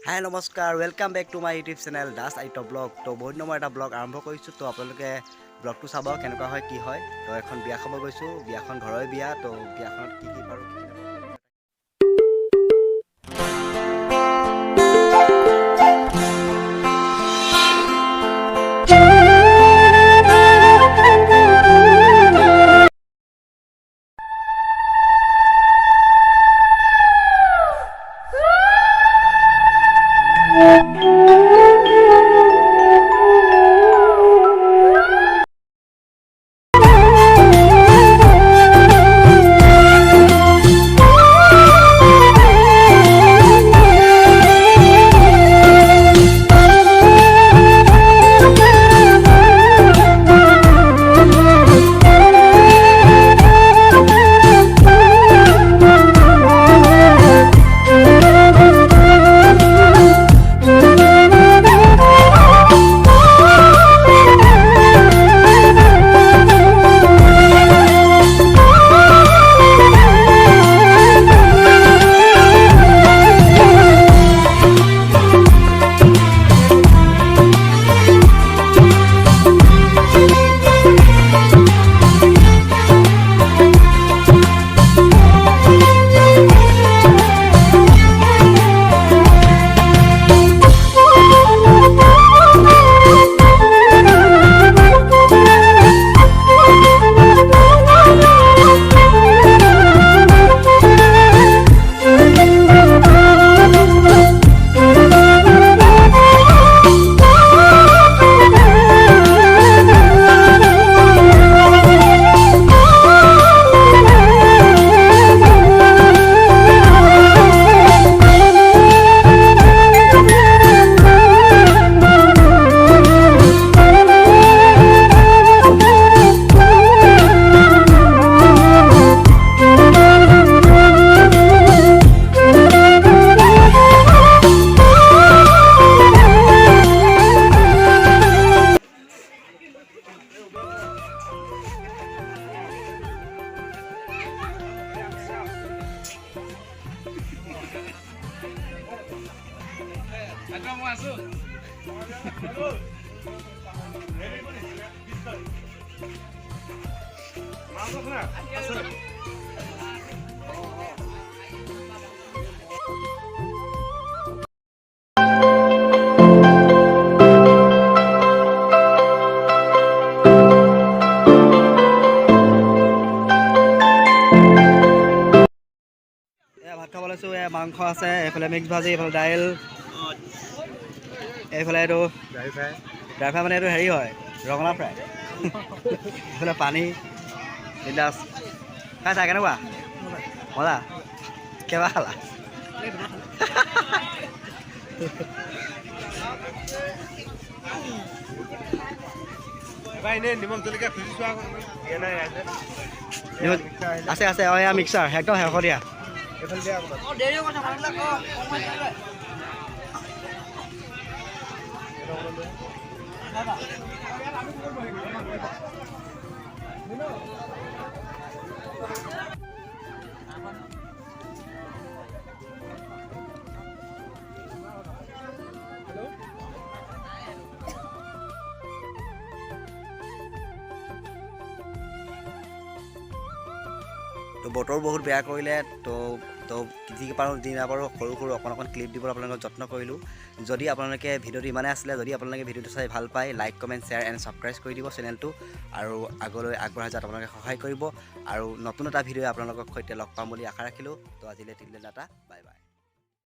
হাই নমস্কাৰ welcome back to my YouTube channel Das আইট blog. তো বহুত দিনৰ মই এটা ব্লগ আৰম্ভ কৰিছোঁ। তো আপোনালোকে ব্লগটো চাব কেনেকুৱা হয় কি হয়। তো এখন বিয়া খাব গৈছোঁ, বিয়াখন ঘৰৰে বিয়া। তো বিয়াখনত কি কি পাৰোঁ কি কি নাপাৰোঁ। ভাত খাব লৈছোঁ। মাংস আছে, এইফালে মিক্স ভাজি, এইফালে দাইল, এইফালে এইটো ড্ৰাই ফ্ৰাই মানে এইটো হেৰি হয় ৰঙালাও ফ্ৰাই, এইফালে পানী বিন্দাছ। খাই চা কেনেকুৱা মজা? কেইবাৰ খালা? আছে আছে অঁ এয়া মিক্সাৰ একদম শেষ দিয়া। তো বতৰ বহুত বেয়া কৰিলে। তো যি পাৰোঁ যি নাপাৰোঁ সৰু সৰু অকণ ক্লিপ দিবলৈ আপোনালোকক যত্ন কৰিলোঁ। যদি আপোনালোকে ভিডিঅ'টো ইমানে আছিলে, যদি আপোনালোকে ভিডিঅ'টো চাই ভাল পায়, like comment share and subscribe কৰি দিব চেনেলটো, আৰু আগলৈ আগবঢ়াই যাত আপোনালোকে সহায় কৰিব। আৰু নতুন এটা ভিডিঅ' আপোনালোকৰ সৈতে লগ পাম বুলি আশা ৰাখিলোঁ। তো আজিলৈ তিনিদিন এটা বাই বাই।